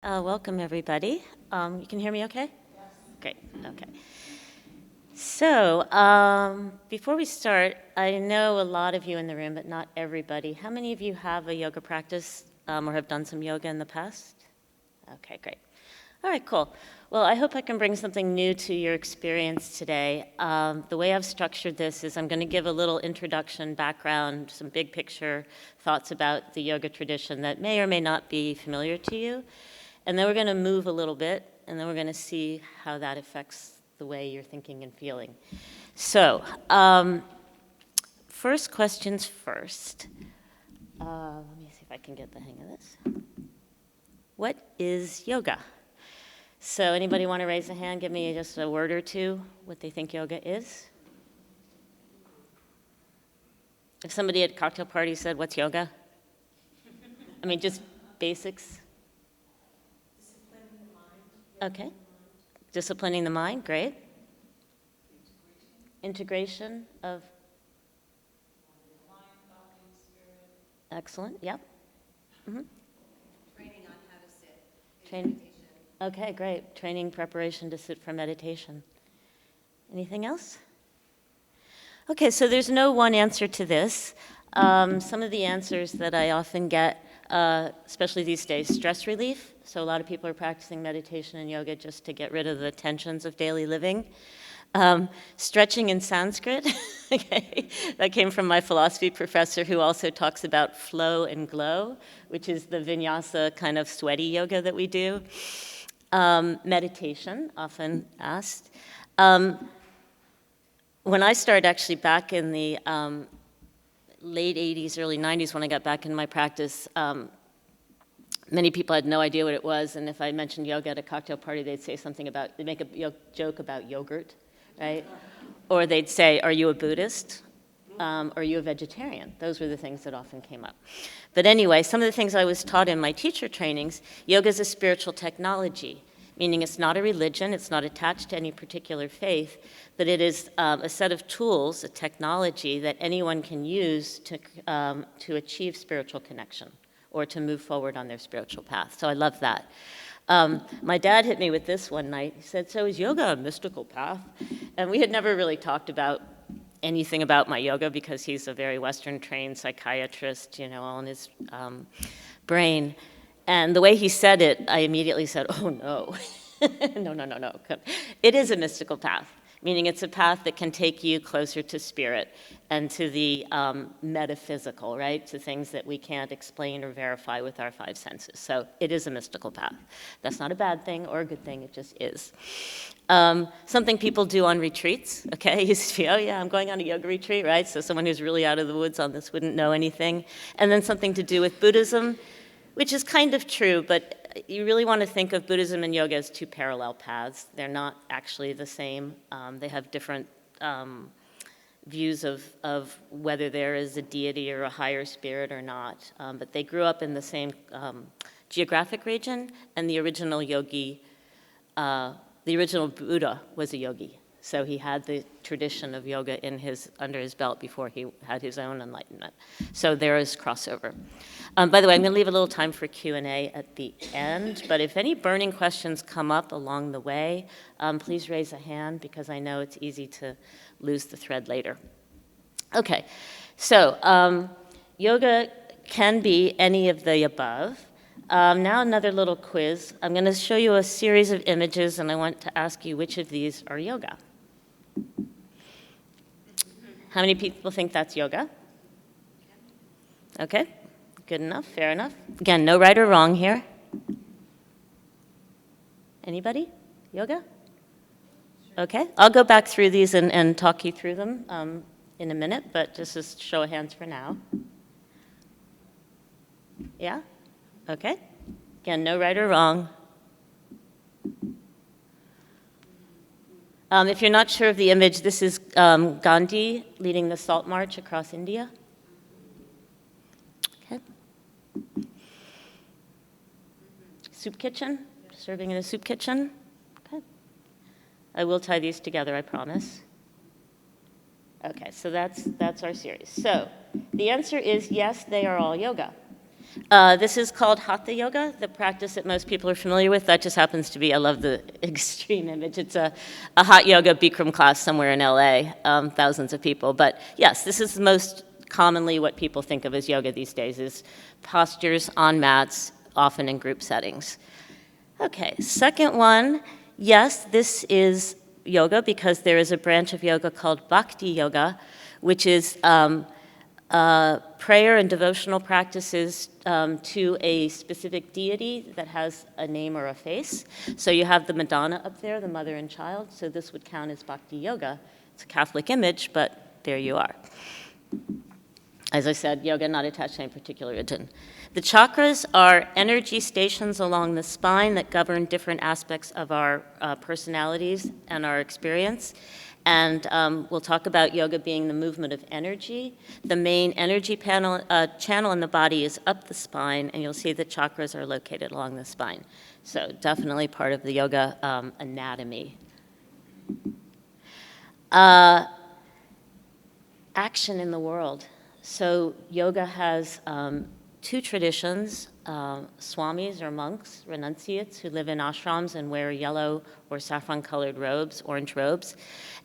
Welcome, everybody. You can hear me okay? Yes. Great, okay. So, before we start, I know a lot of you in the room, but not everybody. How many of you have a yoga practice or have done some yoga in the past? Okay, great. All right, cool. Well, I hope I can bring something new to your experience today. The way I've structured this is I'm going to give a little introduction, background, some big picture thoughts about the yoga tradition that may or may not be familiar to you. And then we're going to move a little bit, and then we're going to see how that affects the way you're thinking and feeling. So, first questions first. Let me see if I can get the hang of this. What is yoga? So anybody want to raise a hand, give me just a word or two what they think yoga is? If somebody at a cocktail party said, what's yoga? I mean, just basics. Okay. Disciplining the mind, great. Integration of. Excellent, yep. Mm-hmm. Training on how to sit. Training. Okay, great. Training preparation to sit for meditation. Anything else? Okay, so there's no one answer to this. Some of the answers that I often get, especially these days, stress relief. So a lot of people are practicing meditation and yoga just to get rid of the tensions of daily living. Stretching in Sanskrit, okay, that came from my philosophy professor who also talks about flow and glow, which is the vinyasa kind of sweaty yoga that we do. Meditation, often asked. When I started actually back in the late 80s, early 90s, when I got back in my practice, many people had no idea what it was, and if I mentioned yoga at a cocktail party, they'd say something about, they'd make a joke about yogurt, right? Or they'd say, are you a Buddhist? Are you a vegetarian? Those were the things that often came up. But anyway, some of the things I was taught in my teacher trainings, yoga is a spiritual technology, meaning it's not a religion, it's not attached to any particular faith, but it is a set of tools, a technology that anyone can use to achieve spiritual connection or to move forward on their spiritual path. So I love that. My dad hit me with this one night. He said, so is yoga a mystical path? And we had never really talked about anything about my yoga because he's a very Western-trained psychiatrist, all in his brain. And the way he said it, I immediately said, oh, no. No. It is a mystical path, meaning it's a path that can take you closer to spirit and to the metaphysical, right? To things that we can't explain or verify with our five senses. So it is a mystical path. That's not a bad thing or a good thing, it just is. Something people do on retreats, okay? You see, oh yeah, I'm going on a yoga retreat, right? So someone who's really out of the woods on this wouldn't know anything. And then something to do with Buddhism, which is kind of true, but you really want to think of Buddhism and yoga as two parallel paths. They're not actually the same. They have different views of whether there is a deity or a higher spirit or not. But they grew up in the same geographic region, and the original yogi, the original Buddha was a yogi. So he had the tradition of yoga under his belt before he had his own enlightenment. So there is crossover. By the way, I'm going to leave a little time for Q&A at the end, but if any burning questions come up along the way, please raise a hand because I know it's easy to lose the thread later. Okay, so yoga can be any of the above. Now another little quiz. I'm going to show you a series of images, and I want to ask you which of these are yoga. How many people think that's yoga? Okay, good enough, fair enough. Again, no right or wrong here. Anybody? Yoga? Okay, I'll go back through these and talk you through them in a minute, but just a show of hands for now. Yeah? Okay. Again, no right or wrong. If you're not sure of the image, this is Gandhi leading the Salt March across India. Okay. Soup kitchen, serving in a soup kitchen. Okay. I will tie these together, I promise. Okay, so that's our series. So the answer is yes, they are all yoga. This is called Hatha Yoga, the practice that most people are familiar with. That just happens to be, I love the extreme image. It's a hot yoga Bikram class somewhere in LA, thousands of people. But yes, this is most commonly what people think of as yoga these days, is postures on mats, often in group settings. Okay, second one, yes, this is yoga because there is a branch of yoga called Bhakti Yoga, which is prayer and devotional practices to a specific deity that has a name or a face. So you have the Madonna up there, the mother and child, so this would count as Bhakti Yoga. It's a Catholic image, but there you are. As I said, yoga not attached to any particular religion. The chakras are energy stations along the spine that govern different aspects of our personalities and our experience. And we'll talk about yoga being the movement of energy. The main energy channel in the body is up the spine, and you'll see the chakras are located along the spine. So definitely part of the yoga anatomy. Action in the world. So yoga has two traditions, swamis or monks, renunciates, who live in ashrams and wear yellow or saffron-colored robes, orange robes.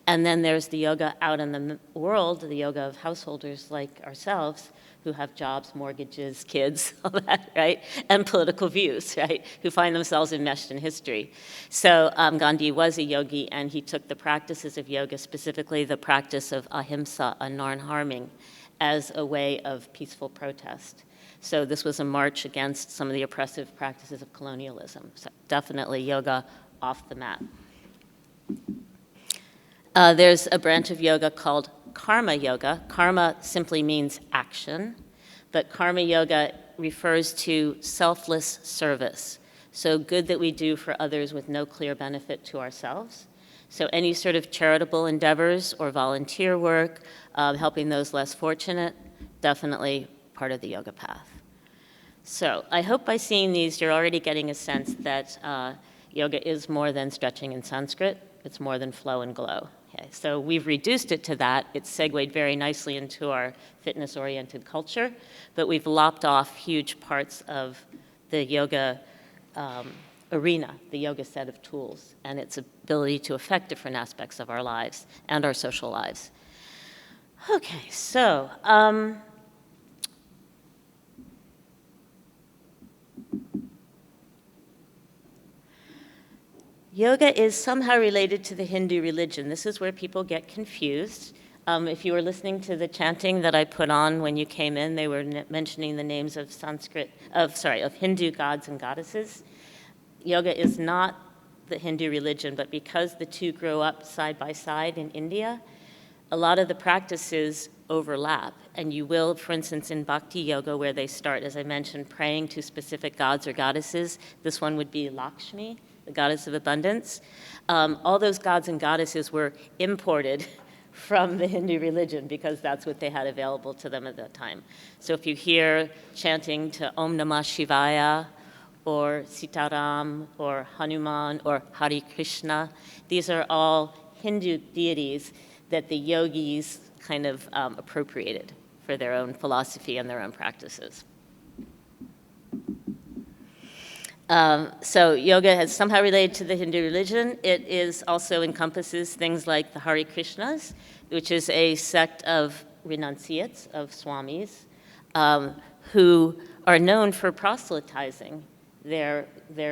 And then there's the yoga out in the world, the yoga of householders like ourselves, who have jobs, mortgages, kids, all that, right? And political views, right? Who find themselves enmeshed in history. So Gandhi was a yogi, and he took the practices of yoga, specifically the practice of ahimsa, a non-harming, as a way of peaceful protest. So this was a march against some of the oppressive practices of colonialism. So definitely yoga off the mat. There's a branch of yoga called karma yoga. Karma simply means action, but karma yoga refers to selfless service. So good that we do for others with no clear benefit to ourselves. So any sort of charitable endeavors or volunteer work, helping those less fortunate, definitely part of the yoga path. So I hope by seeing these, you're already getting a sense that yoga is more than stretching in Sanskrit. It's more than flow and glow. Okay, so we've reduced it to that. It's segued very nicely into our fitness-oriented culture, but we've lopped off huge parts of the yoga arena, the yoga set of tools, and its ability to affect different aspects of our lives and our social lives. Okay, so yoga is somehow related to the Hindu religion. This is where people get confused. If you were listening to the chanting that I put on when you came in, they were mentioning the names of of Hindu gods and goddesses. Yoga is not the Hindu religion, but because the two grow up side by side in India, a lot of the practices overlap. And you will, for instance, in Bhakti Yoga, where they start, as I mentioned, praying to specific gods or goddesses. This one would be Lakshmi, the goddess of abundance. All those gods and goddesses were imported from the Hindu religion because that's what they had available to them at that time. So if you hear chanting to Om Namah Shivaya, or Sitaram, or Hanuman, or Hare Krishna, these are all Hindu deities that the yogis kind of appropriated for their own philosophy and their own practices. So yoga is somehow related to the Hindu religion. It is also encompasses things like the Hare Krishnas, which is a sect of renunciates, of swamis, who are known for proselytizing their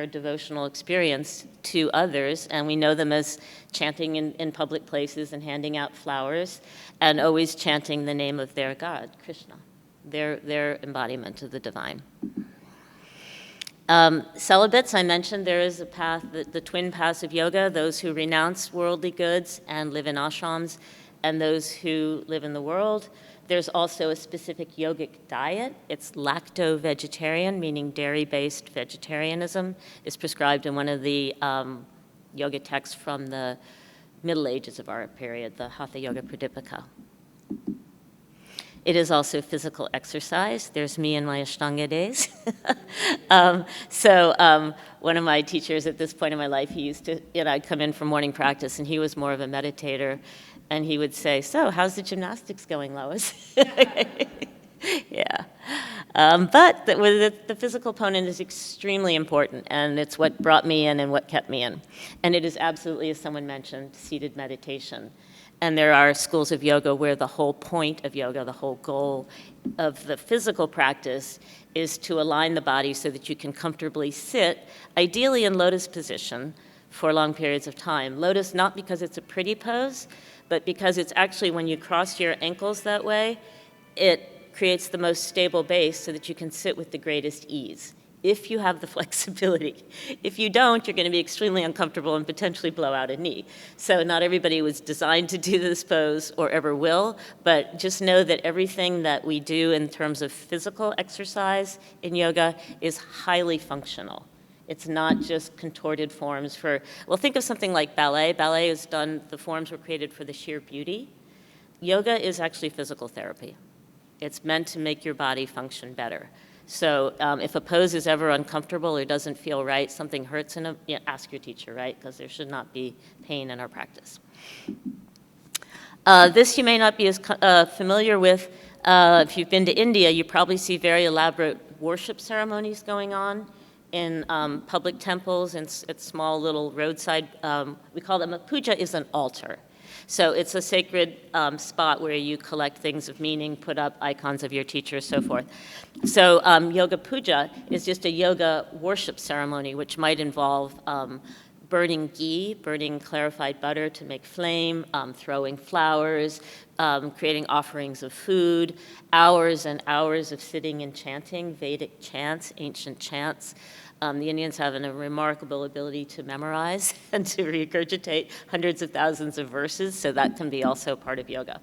devotional experience to others, and we know them as chanting in public places and handing out flowers, and always chanting the name of their god, Krishna, their embodiment of the divine. Celibates, I mentioned there is a path, the twin paths of yoga, those who renounce worldly goods and live in ashrams, and those who live in the world. There's also a specific yogic diet. It's lacto-vegetarian, meaning dairy-based vegetarianism, is prescribed in one of the yoga texts from the Middle Ages of our period, the Hatha Yoga Pradipika. It is also physical exercise. There's me in my Ashtanga days. One of my teachers at this point in my life, he used to, I'd come in for morning practice, and he was more of a meditator, and he would say, "So, how's the gymnastics going, Lois?" Yeah. But the physical component is extremely important, and it's what brought me in and what kept me in. And it is absolutely, as someone mentioned, seated meditation. And there are schools of yoga where the whole point of yoga, the whole goal of the physical practice is to align the body so that you can comfortably sit, ideally in lotus position, for long periods of time. Lotus, not because it's a pretty pose, but because it's actually when you cross your ankles that way, it creates the most stable base so that you can sit with the greatest ease, if you have the flexibility. If you don't, you're going to be extremely uncomfortable and potentially blow out a knee. So not everybody was designed to do this pose or ever will, but just know that everything that we do in terms of physical exercise in yoga is highly functional. It's not just contorted forms for, well, think of something like ballet. Ballet is done, the forms were created for the sheer beauty. Yoga is actually physical therapy. It's meant to make your body function better. So if a pose is ever uncomfortable or doesn't feel right, something hurts in a, ask your teacher, right? Because there should not be pain in our practice. This you may not be as familiar with. If you've been to India, you probably see very elaborate worship ceremonies going on in public temples and at small little roadside, we call them, a puja is an altar. So it's a sacred spot where you collect things of meaning, put up icons of your teacher, so forth. So yoga puja is just a yoga worship ceremony, which might involve burning ghee, burning clarified butter to make flame, throwing flowers, creating offerings of food, hours and hours of sitting and chanting, Vedic chants, ancient chants. The Indians have a remarkable ability to memorize and to regurgitate hundreds of thousands of verses, so that can be also part of yoga.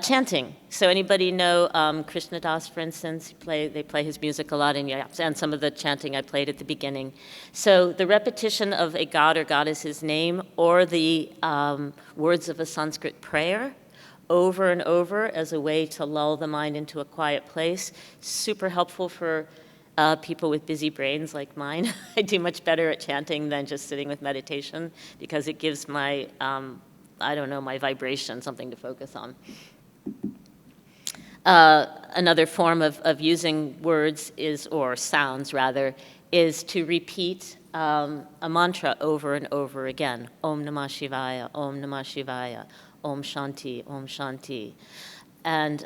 Chanting. So anybody know Krishna Das, for instance? They play his music a lot in yaps, and some of the chanting I played at the beginning. So the repetition of a god or goddess's name or the words of a Sanskrit prayer over and over as a way to lull the mind into a quiet place, super helpful for people with busy brains like mine. I do much better at chanting than just sitting with meditation because it gives my, my vibration something to focus on. Another form of using words is, or sounds rather, is to repeat a mantra over and over again. Om Namah Shivaya, Om Namah Shivaya, Om Shanti, Om Shanti. And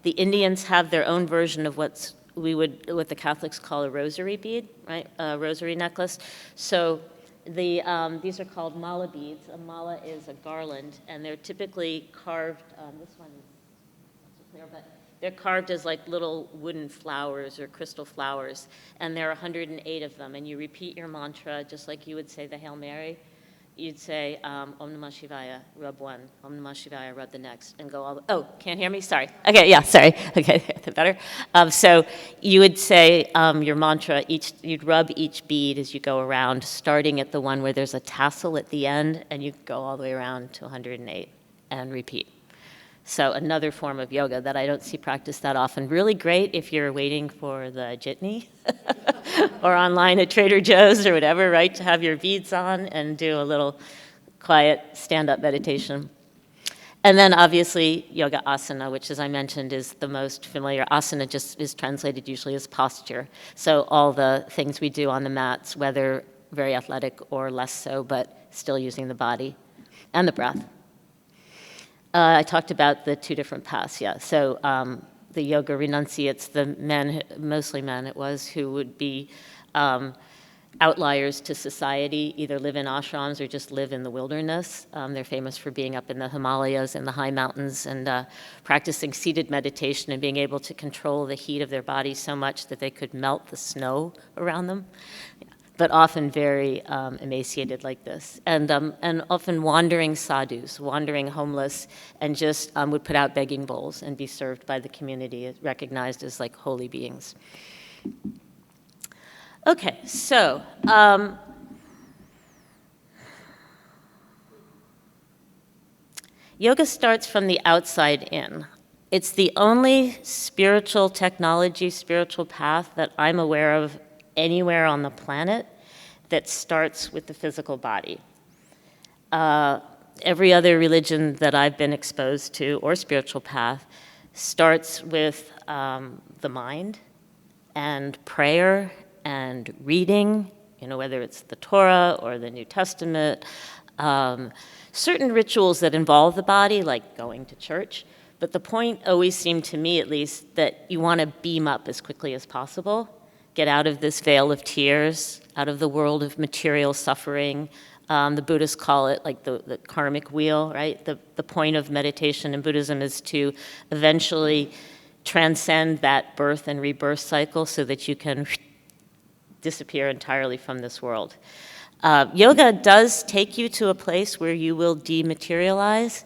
the Indians have their own version of what the Catholics call a rosary bead, right? A rosary necklace. So these are called mala beads. A mala is a garland, and they're typically carved. This one is not so clear, but they're carved as like little wooden flowers or crystal flowers, and there are 108 of them. And you repeat your mantra just like you would say the Hail Mary. You'd say, Om Namah Shivaya, rub one. Om Namah Shivaya, rub the next, and go all the, oh, can't hear me? Sorry. Okay, yeah, sorry. Okay, better. So you would say your mantra, you'd rub each bead as you go around, starting at the one where there's a tassel at the end, and you go all the way around to 108 and repeat. So another form of yoga that I don't see practiced that often. Really great if you're waiting for the jitney or online at Trader Joe's or whatever, right, to have your beads on and do a little quiet stand-up meditation. And then obviously yoga asana, which as I mentioned is the most familiar. Asana just is translated usually as posture. So all the things we do on the mats, whether very athletic or less so, but still using the body and the breath. I talked about the two different paths, yeah. So the yoga renunciates, the men, mostly men it was, who would be outliers to society, either live in ashrams or just live in the wilderness. They're famous for being up in the Himalayas and the high mountains and practicing seated meditation and being able to control the heat of their bodies so much that they could melt the snow around them. But often very emaciated like this. And often wandering sadhus, wandering homeless, and just would put out begging bowls and be served by the community, recognized as like holy beings. Okay, so yoga starts from the outside in. It's the only spiritual technology, spiritual path that I'm aware of anywhere on the planet that starts with the physical body. Every other religion that I've been exposed to, or spiritual path, starts with the mind and prayer and reading, whether it's the Torah or the New Testament, certain rituals that involve the body, like going to church. But the point always seemed to me, at least, that you want to beam up as quickly as possible, get out of this veil of tears, out of the world of material suffering. The Buddhists call it like the karmic wheel, right? The point of meditation in Buddhism is to eventually transcend that birth and rebirth cycle so that you can disappear entirely from this world. Yoga does take you to a place where you will dematerialize,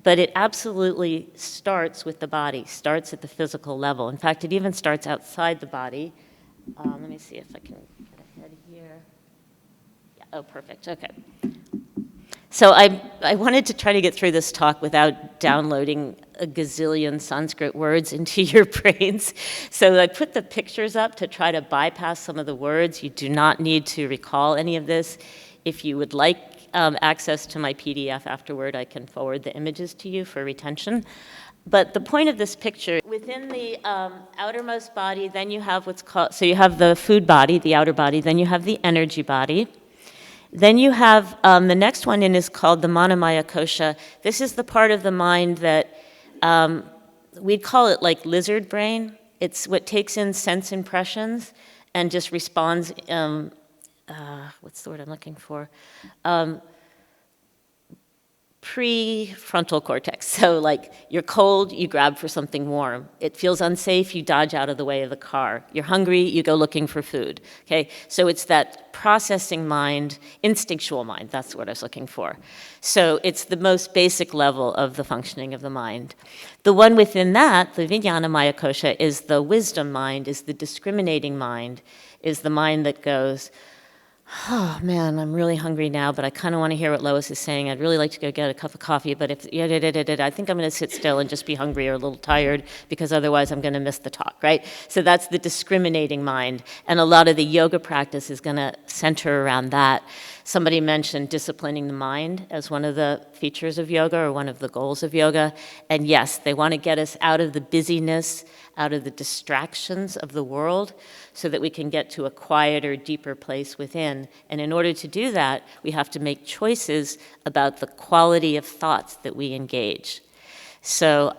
but it absolutely starts with the body, starts at the physical level. In fact, it even starts outside the body. Let me see if I can get ahead here. Yeah, oh, perfect, okay. So I wanted to try to get through this talk without downloading a gazillion Sanskrit words into your brains. So I put the pictures up to try to bypass some of the words. You do not need to recall any of this. If you would like access to my PDF afterward, I can forward the images to you for retention. But the point of this picture, within the outermost body, then you have what's called, so you have the food body, the outer body, then you have the energy body. Then you have, the next one in is called the Manomaya Kosha. This is the part of the mind that we'd call it like lizard brain. It's what takes in sense impressions and just responds, what's the word I'm looking for? Prefrontal cortex. So like you're cold, you grab for something warm. It feels unsafe, you dodge out of the way of the car. You're hungry, you go looking for food. Okay, so it's that processing mind, instinctual mind, that's what I was looking for. So it's the most basic level of the functioning of the mind. The one within that, the Vijnana Maya Kosha, is the wisdom mind, is the discriminating mind, is the mind that goes, oh man, I'm really hungry now, but I kind of want to hear what Lois is saying. I'd really like to go get a cup of coffee, but if I think I'm going to sit still and just be hungry or a little tired because otherwise I'm going to miss the talk, right? So that's the discriminating mind, and a lot of the yoga practice is going to center around that. Somebody mentioned disciplining the mind as one of the features of yoga or one of the goals of yoga, and yes, they want to get us out of the busyness, out of the distractions of the world, so that we can get to a quieter, deeper place within. And in order to do that, we have to make choices about the quality of thoughts that we engage. So,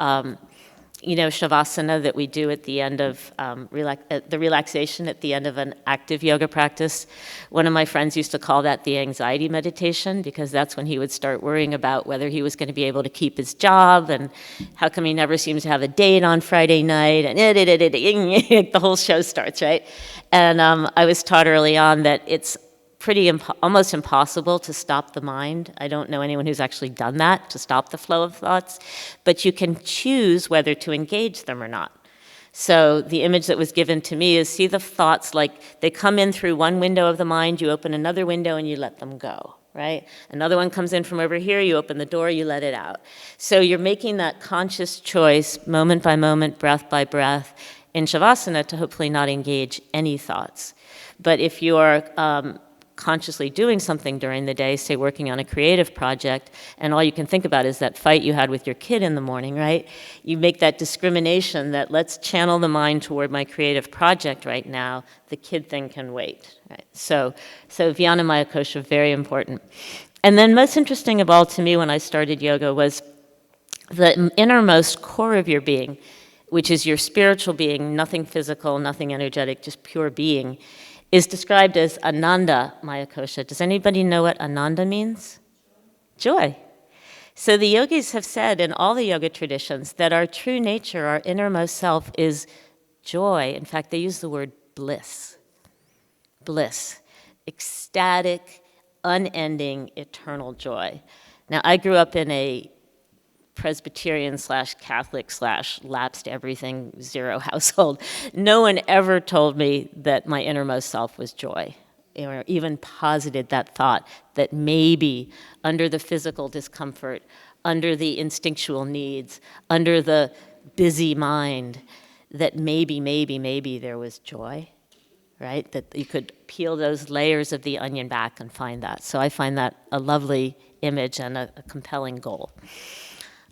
Shavasana that we do at the end of the relaxation at the end of an active yoga practice. One of my friends used to call that the anxiety meditation because that's when he would start worrying about whether he was going to be able to keep his job and how come he never seems to have a date on Friday night and the whole show starts, right? And I was taught early on that it's almost impossible to stop the mind. I don't know anyone who's actually done that, to stop the flow of thoughts, but you can choose whether to engage them or not. So the image that was given to me is see the thoughts like they come in through one window of the mind, you open another window and you let them go, right? Another one comes in from over here, you open the door, you let it out. So you're making that conscious choice, moment by moment, breath by breath, in Shavasana to hopefully not engage any thoughts. But if you are consciously doing something during the day, say working on a creative project, and all you can think about is that fight you had with your kid in the morning, right? You make that discrimination that let's channel the mind toward my creative project right now. The kid thing can wait, right? So Vijnana Maya Kosha, very important. And then most interesting of all to me when I started yoga was the innermost core of your being, which is your spiritual being, nothing physical, nothing energetic, just pure being, is described as Ananda Maya Kosha. Does anybody know what Ananda means? Joy. So the yogis have said in all the yoga traditions that our true nature, our innermost self, is joy. In fact, they use the word bliss. Bliss. Ecstatic, unending, eternal joy. Now, I grew up in a Presbyterian/Catholic/lapsed everything zero household. No one ever told me that my innermost self was joy, or even posited that thought that maybe under the physical discomfort, under the instinctual needs, under the busy mind, that maybe there was joy, right? That you could peel those layers of the onion back and find that. So I find that a lovely image and a compelling goal.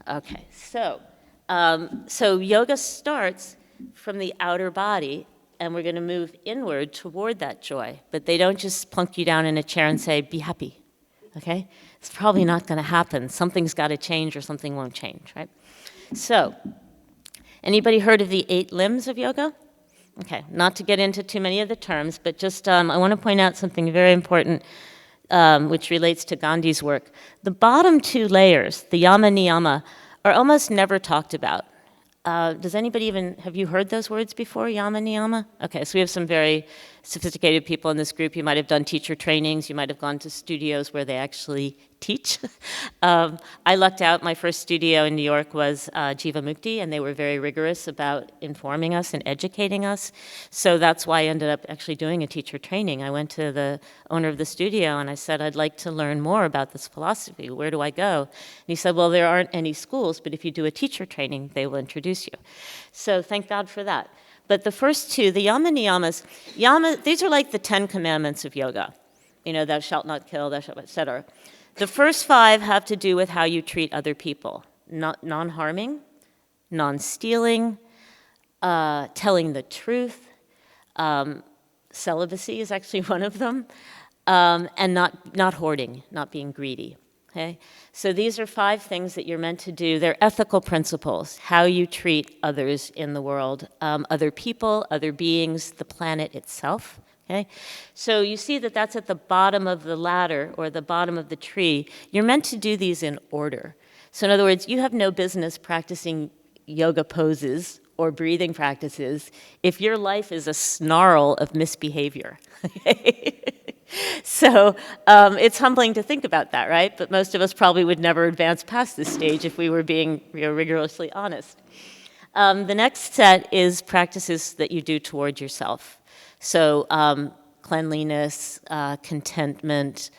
Okay, so So yoga starts from the outer body, and we're going to move inward toward that joy. But they don't just plunk you down in a chair and say, be happy, okay? It's probably not going to happen. Something's got to change or something won't change, right? So, anybody heard of the 8 limbs of yoga? Okay, not to get into too many of the terms, but just I want to point out something very important which relates to Gandhi's work. The bottom 2 layers, the yama niyama, are almost never talked about. Does anybody have you heard those words before, yama niyama? Okay, so we have some very sophisticated people in this group. You might have done teacher trainings. You might have gone to studios where they actually teach. I lucked out. My first studio in New York was Jiva Mukti, and they were very rigorous about informing us and educating us. So that's why I ended up actually doing a teacher training. I went to the owner of the studio, and I said, I'd like to learn more about this philosophy. Where do I go? And he said, well, there aren't any schools, but if you do a teacher training, they will introduce you. So thank God for that. But the first 2, the yama niyamas, these are like the 10 commandments of yoga. You know, thou shalt not kill, thou shalt, etc. The first 5 have to do with how you treat other people. Non-harming, non-stealing, telling the truth. Celibacy is actually one of them. And not hoarding, not being greedy. Okay? So these are 5 things that you're meant to do. They're ethical principles, how you treat others in the world, other people, other beings, the planet itself. Okay? So you see that that's at the bottom of the ladder or the bottom of the tree. You're meant to do these in order. So in other words, you have no business practicing yoga poses or breathing practices if your life is a snarl of misbehavior. So it's humbling to think about that, right? But most of us probably would never advance past this stage if we were being rigorously honest. The next set is practices that you do toward yourself. So cleanliness, contentment,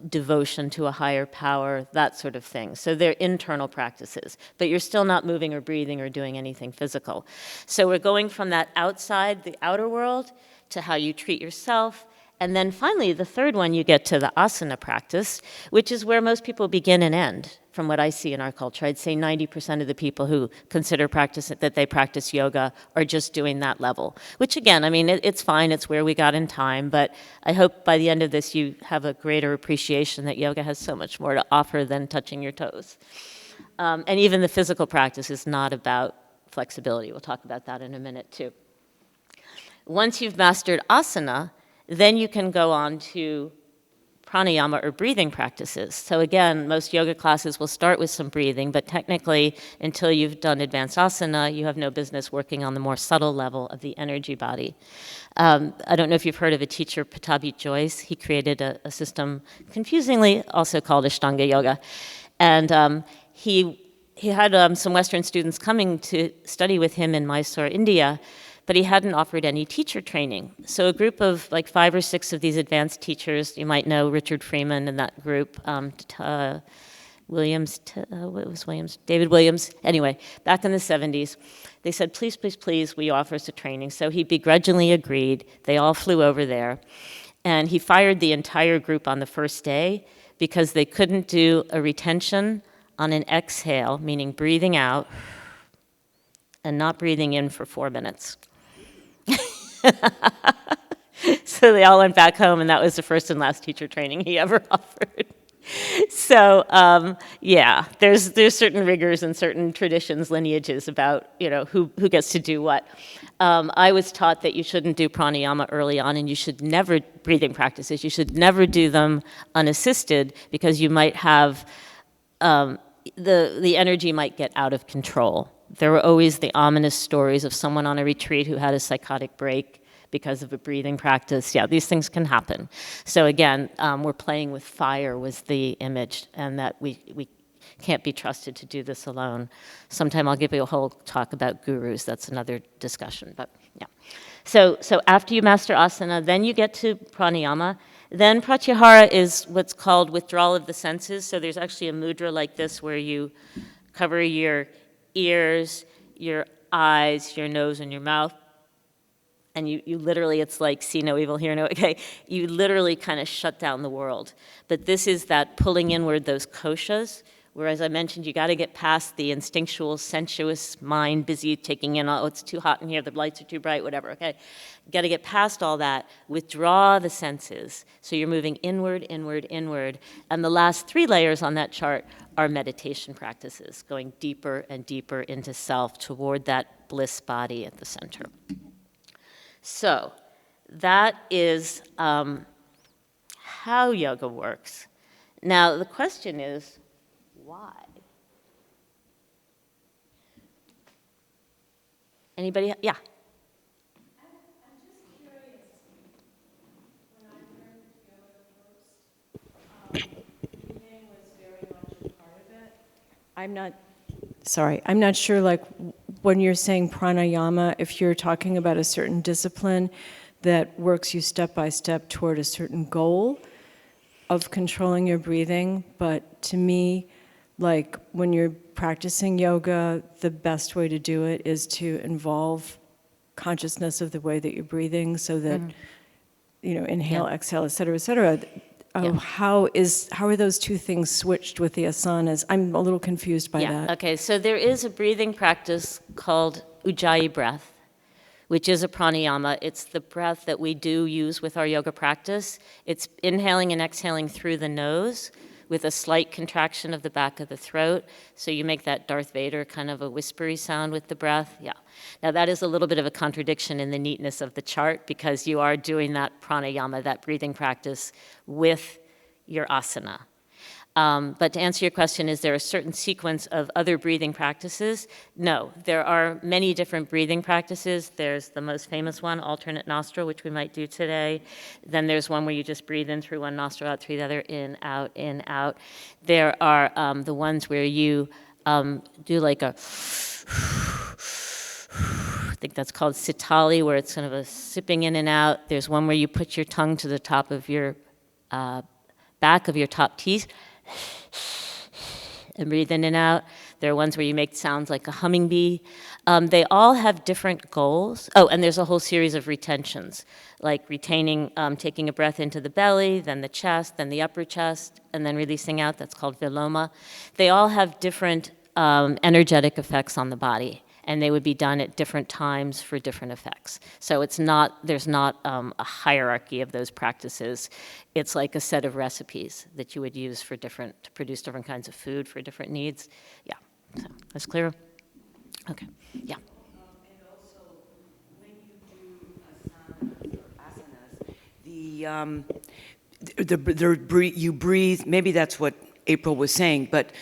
devotion to a higher power, that sort of thing. So they're internal practices, but you're still not moving or breathing or doing anything physical. So we're going from that outside, the outer world, to how you treat yourself. And then finally, the third one, you get to the asana practice, which is where most people begin and end, from what I see in our culture. I'd say 90% of the people who consider that they practice yoga are just doing that level, which again, I mean, it's fine. It's where we got in time. But I hope by the end of this, you have a greater appreciation that yoga has so much more to offer than touching your toes. And even the physical practice is not about flexibility. We'll talk about that in a minute, too. Once you've mastered asana, then you can go on to pranayama or breathing practices. So again, most yoga classes will start with some breathing, but technically, until you've done advanced asana, you have no business working on the more subtle level of the energy body. I don't know if you've heard of a teacher, Patabi Joyce. He created a system, confusingly also called Ashtanga Yoga. And he had some Western students coming to study with him in Mysore, India, but he hadn't offered any teacher training. So a group of like 5 or 6 of these advanced teachers, you might know Richard Freeman and that group, David Williams, anyway, back in the 70s, they said, please, please, please, will you offer us a training? So he begrudgingly agreed. They all flew over there. And he fired the entire group on the first day because they couldn't do a retention on an exhale, meaning breathing out and not breathing in for 4 minutes. So they all went back home, and that was the first and last teacher training he ever offered. So yeah, there's certain rigors and certain traditions, lineages about who gets to do what. I was taught that you shouldn't do pranayama early on, and you should never breathing practices. You should never do them unassisted because you might have the energy might get out of control. There were always the ominous stories of someone on a retreat who had a psychotic break because of a breathing practice. Yeah, these things can happen. So again, we're playing with fire was the image, and that we can't be trusted to do this alone. Sometime I'll give you a whole talk about gurus. That's another discussion, but yeah. So after you master asana, then you get to pranayama. Then pratyahara is what's called withdrawal of the senses. So there's actually a mudra like this where you cover your ears, your eyes, your nose, and your mouth. And you literally, it's like see no evil, hear no, okay? You literally kind of shut down the world. But this is that pulling inward those koshas, Whereas I mentioned, you got to get past the instinctual, sensuous mind, busy taking in, oh, it's too hot in here, the lights are too bright, whatever, okay? You got to get past all that, withdraw the senses. So you're moving inward, inward, inward. And the last 3 layers on that chart are meditation practices, going deeper and deeper into self toward that bliss body at the center. So that is how yoga works. Now, the question is, why? Anybody? Yeah. I'm just curious. When I learned yoga first, breathing was very much a part of it. I'm not sure, like, when you're saying pranayama, if you're talking about a certain discipline that works you step by step toward a certain goal of controlling your breathing. But to me, like, when you're practicing yoga, the best way to do it is to involve consciousness of the way that you're breathing, so that, inhale, exhale, et cetera, et cetera. How are those two things switched with the asanas? I'm a little confused by that. Okay, so there is a breathing practice called Ujjayi breath, which is a pranayama. It's the breath that we do use with our yoga practice. It's inhaling and exhaling through the nose with a slight contraction of the back of the throat. So you make that Darth Vader kind of a whispery sound with the breath. Yeah. Now that is a little bit of a contradiction in the neatness of the chart, because you are doing that pranayama, that breathing practice, with your asana. But to answer your question, is there a certain sequence of other breathing practices? No, there are many different breathing practices. There's the most famous one, alternate nostril, which we might do today. Then there's one where you just breathe in through one nostril, out through the other, in, out, in, out. There are the ones where you do like a, I think that's called sitali, where it's kind of a sipping in and out. There's one where you put your tongue to the top of your, back of your top teeth, and breathe in and out. There are ones where you make sounds like a humming bee. They all have different goals. Oh, and there's a whole series of retentions, like retaining, taking a breath into the belly, then the chest, then the upper chest, and then releasing out. That's called viloma. They all have different energetic effects on the body, and they would be done at different times for different effects. So there's not a hierarchy of those practices. It's like a set of recipes that you would use to produce different kinds of food for different needs. Yeah, so that's clear? Okay, yeah. And also, when you do asanas or asanas, you breathe, maybe that's what April was saying, but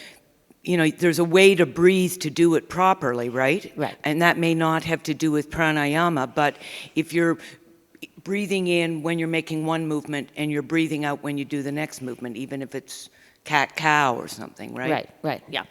there's a way to breathe to do it properly, right? Right. And that may not have to do with pranayama, but if you're breathing in when you're making one movement and you're breathing out when you do the next movement, even if it's cat-cow or something, right? Right, yeah.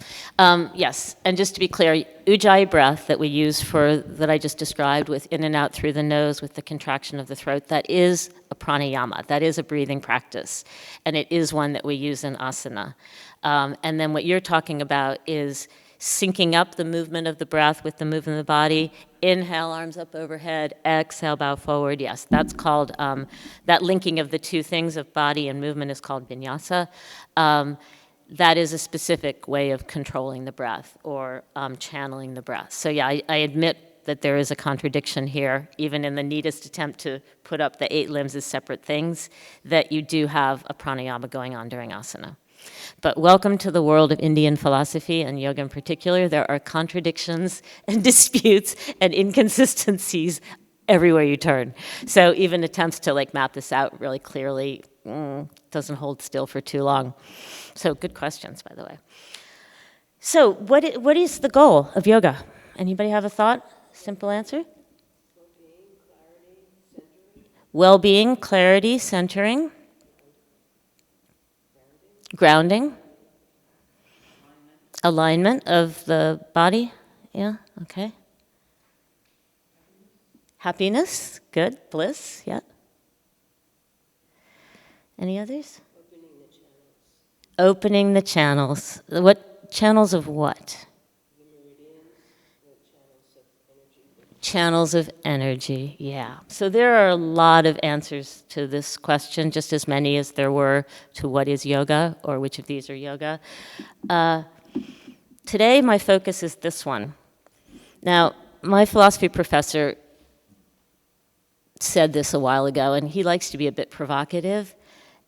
Yes, and just to be clear, Ujjayi breath that we use that I just described, with in and out through the nose with the contraction of the throat, that is a pranayama. That is a breathing practice, and it is one that we use in asana. And then what you're talking about is syncing up the movement of the breath with the movement of the body. Inhale, arms up overhead. Exhale, bow forward. Yes, that's called, that linking of the two things of body and movement is called vinyasa. That is a specific way of controlling the breath or channeling the breath. So yeah, I admit that there is a contradiction here, even in the neatest attempt to put up the 8 limbs as separate things, that you do have a pranayama going on during asana. But welcome to the world of Indian philosophy, and yoga in particular. There are contradictions and disputes and inconsistencies everywhere you turn. So even attempts to map this out really clearly doesn't hold still for too long. So good questions, by the way. So what is the goal of yoga? Anybody have a thought? Simple answer? Well-being, clarity, centering. Grounding. Alignment of the body. Yeah, okay. Happiness, good. Bliss, yeah. Any others? Opening the channels. What channels of what? The meridians, the channels of energy. channels of energy, yeah. So there are a lot of answers to this question, just as many as there were to what is yoga or which of these are yoga. Today, my focus is this one. Now, my philosophy professor said this a while ago, and he likes to be a bit provocative.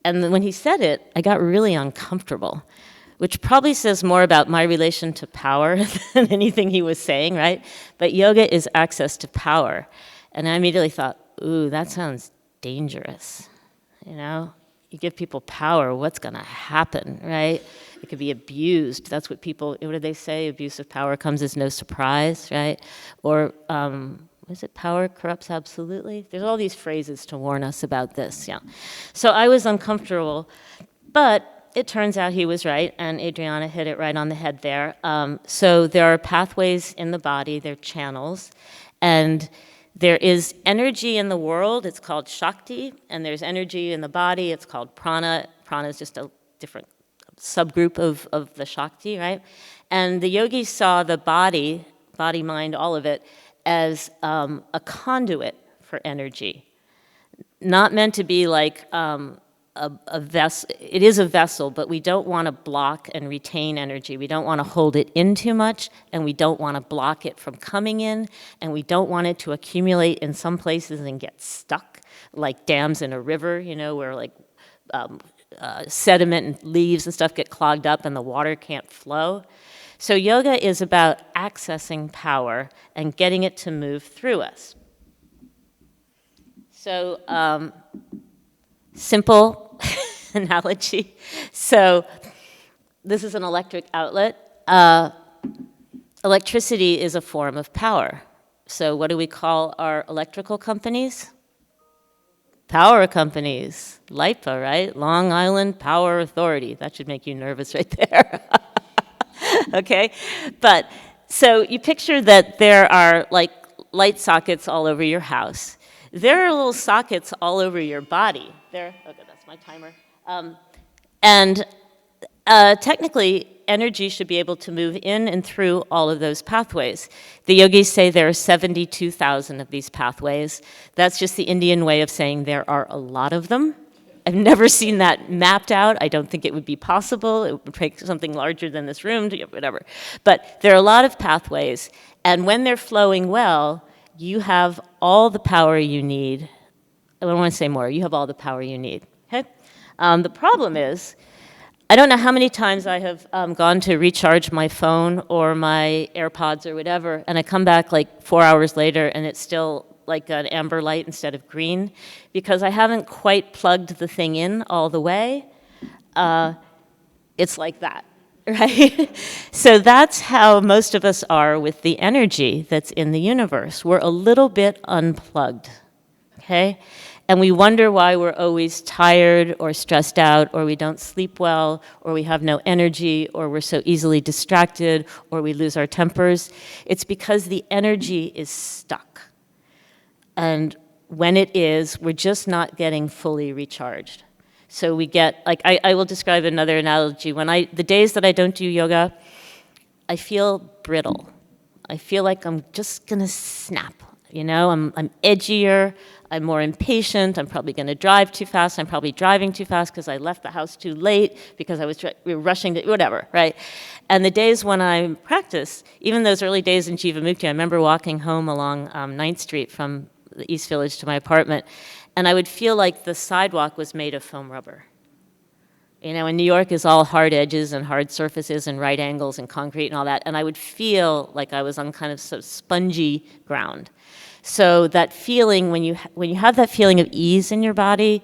And then when he said it, I got really uncomfortable, which probably says more about my relation to power than anything he was saying, right? But yoga is access to power. And I immediately thought, ooh, that sounds dangerous. You know, you give people power, what's gonna happen, right? It could be abused. That's what people, what do they say? Abuse of power comes as no surprise, right? Or, is it power corrupts absolutely? There's all these phrases to warn us about this, yeah. So I was uncomfortable, but it turns out he was right, and Adriana hit it right on the head there. So there are pathways in the body, they're channels, and there is energy in the world, it's called Shakti, and there's energy in the body, it's called prana. Prana is just a different subgroup of the Shakti, right? And the yogis saw the body, mind, all of it, as a conduit for energy. Not meant to be like a vessel. It is a vessel, but we don't want to block and retain energy. We don't want to hold it in too much, and we don't want to block it from coming in, and we don't want it to accumulate in some places and get stuck, like dams in a river, you know, where like sediment and leaves and stuff get clogged up and the water can't flow. So yoga is about accessing power and getting it to move through us. So simple analogy. So this is an electric outlet. Electricity is a form of power. So what do we call our electrical companies? Power companies. LIPA, right? Long Island Power Authority. That should make you nervous right there. Okay? But, so you picture that there are like light sockets all over your house. There are little sockets all over your body. There, okay, that's my timer. Technically, energy should be able to move in and through all of those pathways. The yogis say there are 72,000 of these pathways. That's just the Indian way of saying there are a lot of them. I've never seen that mapped out. I don't think it would be possible. It would take something larger than this room, to whatever. But there are a lot of pathways, and when they're flowing well, you have all the power you need. I don't want to say more. You have all the power you need. Okay? The problem is, I don't know how many times I have gone to recharge my phone or my AirPods or whatever, and I come back like 4 hours later and it's still like an amber light instead of green, because I haven't quite plugged the thing in all the way. It's like that, right? So that's how most of us are with the energy that's in the universe. We're a little bit unplugged, okay? And we wonder why we're always tired or stressed out, or we don't sleep well, or we have no energy, or we're so easily distracted, or we lose our tempers. It's because the energy is stuck. And when it is, we're just not getting fully recharged. So we get, like, I will describe another analogy. The days that I don't do yoga, I feel brittle. I feel like I'm just gonna snap, you know? I'm edgier, I'm more impatient, I'm probably gonna drive too fast, I'm probably driving too fast because I left the house too late, because we were rushing to, whatever, right? And the days when I practice, even those early days in Jivamukti, I remember walking home along 9th Street from the East Village to my apartment, and I would feel like the sidewalk was made of foam rubber. You know, and New York is all hard edges and hard surfaces and right angles and concrete and all that, and I would feel like I was on kind of spongy ground. So that feeling, when you have that feeling of ease in your body,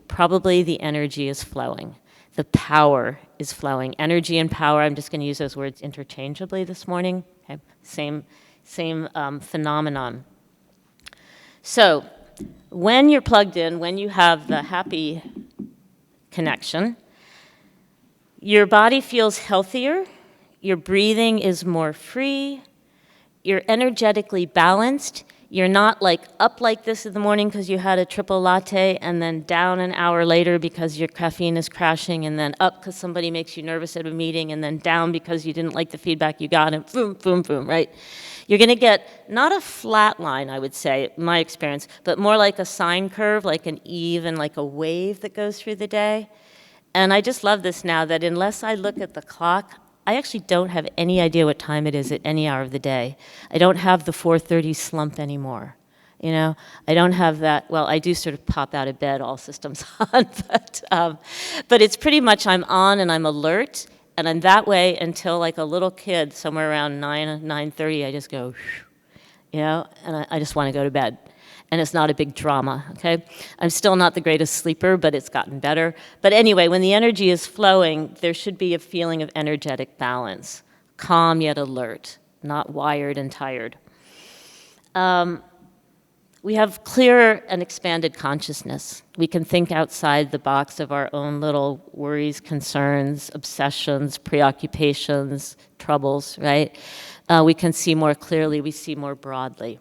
probably the energy is flowing. The power is flowing. Energy and power, I'm just gonna use those words interchangeably this morning. Okay? Same phenomenon. So when you're plugged in, when you have the happy connection, your body feels healthier, your breathing is more free, you're energetically balanced, You're not like up like this in the morning because you had a triple latte and then down an hour later because your caffeine is crashing and then up because somebody makes you nervous at a meeting and then down because you didn't like the feedback you got and boom, boom, boom, right? You're going to get not a flat line, I would say, in my experience, but more like a sine curve, like an even, like a wave that goes through the day. And I just love this now that unless I look at the clock, I actually don't have any idea what time it is at any hour of the day. I don't have the 4:30 slump anymore. You know, I don't have that. Well, I do sort of pop out of bed, all systems on, but it's pretty much I'm on and I'm alert, and I'm that way until like a little kid, somewhere around 9:30. I just go, you know, and I just want to go to bed. And it's not a big drama, okay? I'm still not the greatest sleeper, but it's gotten better. But anyway, when the energy is flowing, there should be a feeling of energetic balance, calm yet alert, not wired and tired. We have clearer and expanded consciousness. We can think outside the box of our own little worries, concerns, obsessions, preoccupations, troubles, right? We can see more clearly, we see more broadly.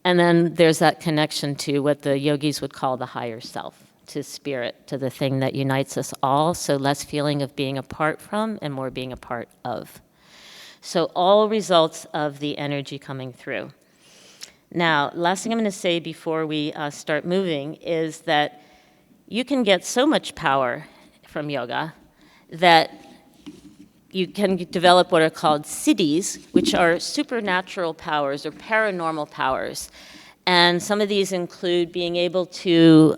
And then there's that connection to what the yogis would call the higher self, to spirit, to the thing that unites us all, so less feeling of being apart from and more being a part of. So all results of the energy coming through. Now, last thing I'm going to say before we start moving is that you can get so much power from yoga that you can develop what are called siddhis, which are supernatural powers or paranormal powers. And some of these include being able to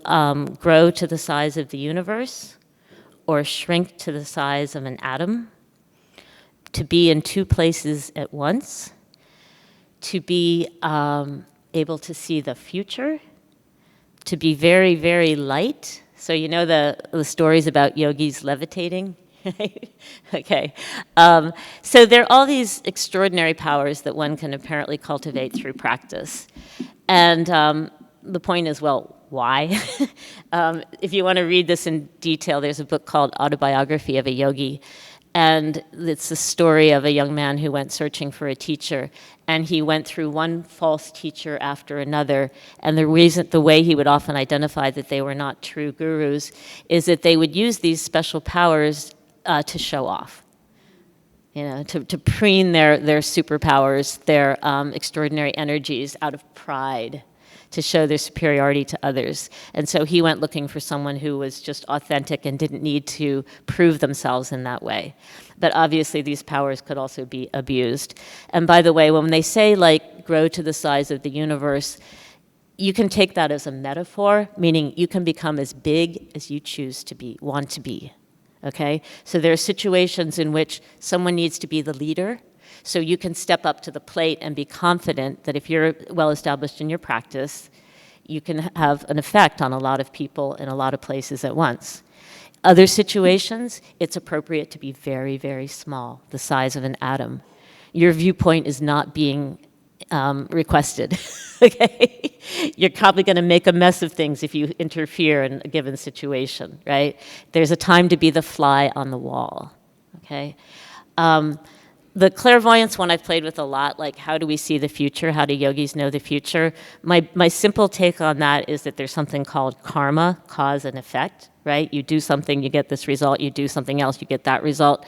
grow to the size of the universe or shrink to the size of an atom, to be in two places at once, to be able to see the future, to be very, very light. So you know the stories about yogis levitating? Okay. So there are all these extraordinary powers that one can apparently cultivate through practice. And the point is, well, why? If you want to read this in detail, there's a book called Autobiography of a Yogi. And it's the story of a young man who went searching for a teacher. And he went through one false teacher after another. And the way he would often identify that they were not true gurus is that they would use these special powers to show off, you know, to preen their superpowers, their extraordinary energies out of pride, to show their superiority to others. And so he went looking for someone who was just authentic and didn't need to prove themselves in that way. But obviously these powers could also be abused. And by the way, when they say like grow to the size of the universe, you can take that as a metaphor, meaning you can become as big as you choose to be, want to be. Okay? So there are situations in which someone needs to be the leader, so you can step up to the plate and be confident that if you're well established in your practice, you can have an effect on a lot of people in a lot of places at once. Other situations, it's appropriate to be very, very small, the size of an atom. Your viewpoint is not being requested, okay? You're probably going to make a mess of things if you interfere in a given situation, right? There's a time to be the fly on the wall, okay? The clairvoyance one I've played with a lot, like how do we see the future? How do yogis know the future? My simple take on that is that there's something called karma, cause and effect, right? You do something, you get this result. You do something else, you get that result.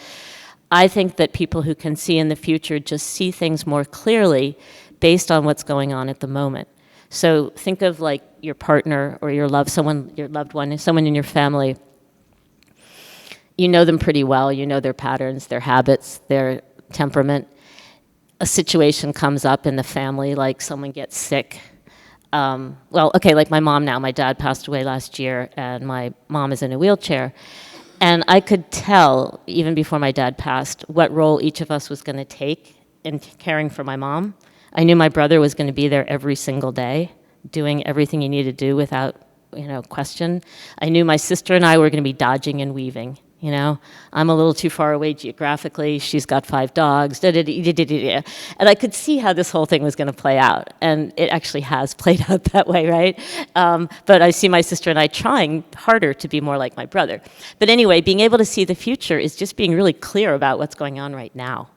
I think that people who can see in the future just see things more clearly based on what's going on at the moment. So think of like your partner or your loved one, someone in your family. You know them pretty well. You know their patterns, their habits, their temperament. A situation comes up in the family, like someone gets sick. Like my mom now. My dad passed away last year, and my mom is in a wheelchair. And I could tell, even before my dad passed, what role each of us was going to take in caring for my mom. I knew my brother was going to be there every single day, doing everything he needed to do without, question. I knew my sister and I were going to be dodging and weaving. I'm a little too far away geographically. She's got 5 dogs. And I could see how this whole thing was going to play out. And it actually has played out that way, right? But I see my sister and I trying harder to be more like my brother. But anyway, being able to see the future is just being really clear about what's going on right now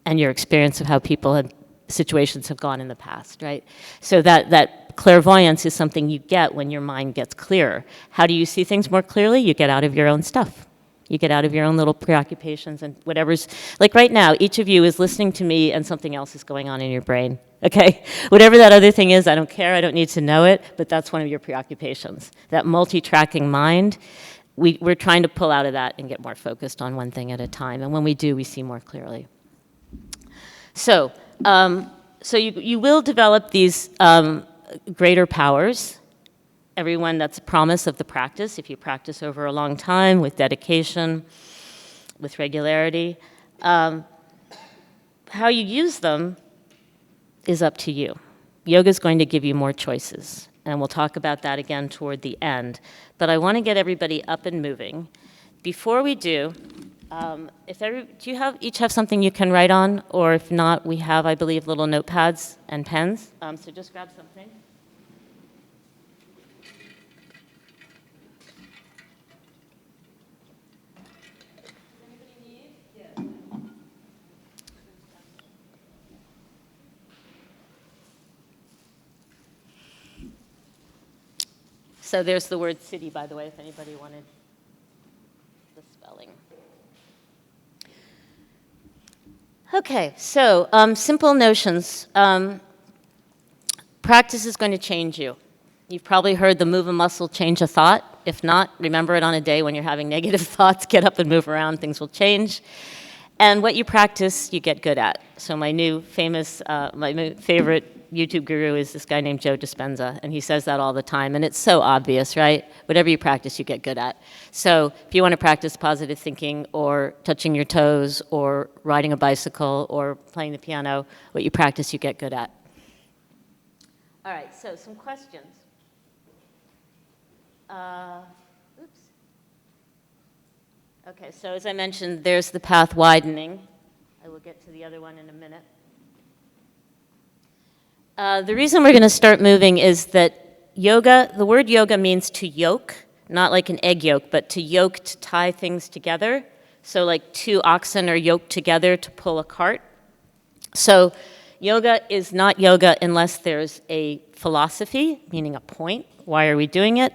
and your experience of how people have situations have gone in the past, right? So that clairvoyance is something you get when your mind gets clearer. How do you see things more clearly? You get out of your own stuff. You get out of your own little preoccupations and whatever's, like right now, each of you is listening to me and something else is going on in your brain, okay? Whatever that other thing is, I don't care, I don't need to know it, but that's one of your preoccupations. That multi-tracking mind, we're trying to pull out of that and get more focused on one thing at a time. And when we do, we see more clearly. So you will develop these greater powers. Everyone, that's a promise of the practice. If you practice over a long time with dedication, with regularity, how you use them is up to you. Yoga is going to give you more choices, and we'll talk about that again toward the end. But I want to get everybody up and moving. Before we do, do you each have something you can write on? Or if not, we have, I believe, little notepads and pens. So just grab something. So there's the word city, by the way, if anybody wanted the spelling. Okay, so simple notions. Practice is going to change you. You've probably heard the move a muscle, change a thought. If not, remember it on a day when you're having negative thoughts, get up and move around, things will change. And what you practice, you get good at. So my favorite YouTube guru is this guy named Joe Dispenza, and he says that all the time, and it's so obvious, right? Whatever you practice, you get good at. So if you want to practice positive thinking or touching your toes or riding a bicycle or playing the piano, what you practice, you get good at. All right, so some questions. Oops. Okay, so as I mentioned, there's the path widening. I will get to the other one in a minute. The reason we're going to start moving is that yoga, the word yoga means to yoke, not like an egg yolk, but to yoke, to tie things together. So like two oxen are yoked together to pull a cart. So yoga is not yoga unless there's a philosophy, meaning a point, why are we doing it,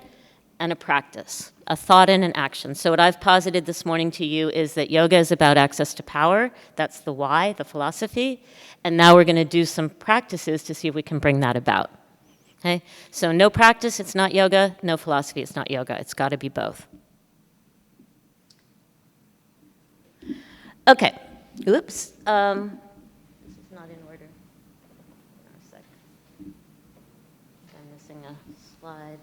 and a practice, a thought and an action. So what I've posited this morning to you is that yoga is about access to power. That's the why, the philosophy. And now we're going to do some practices to see if we can bring that about. Okay? So no practice, it's not yoga. No philosophy, it's not yoga. It's got to be both. Okay. Oops. This is not in order. A sec. I'm missing a slide.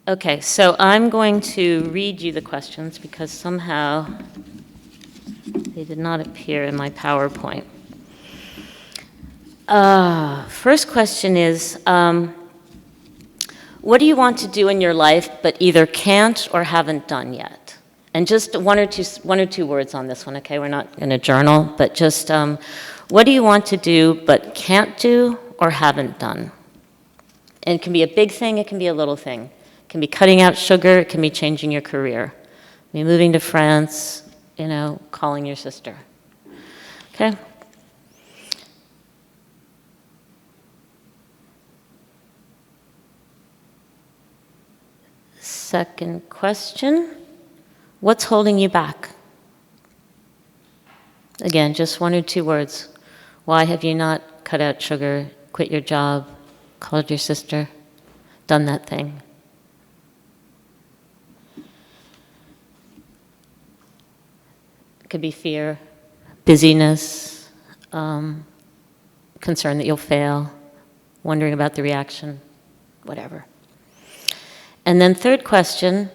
Okay, so I'm going to read you the questions because somehow they did not appear in my PowerPoint. First question is, what do you want to do in your life but either can't or haven't done yet? And just one or two words on this one, okay? We're not going to journal, but just what do you want to do but can't do or haven't done? And it can be a big thing, it can be a little thing. It can be cutting out sugar, it can be changing your career. It can be moving to France, calling your sister. Okay? Second question, what's holding you back? Again, just one or two words. Why have you not cut out sugar, quit your job, called your sister, done that thing? It could be fear, busyness, concern that you'll fail, wondering about the reaction, whatever. And then third question,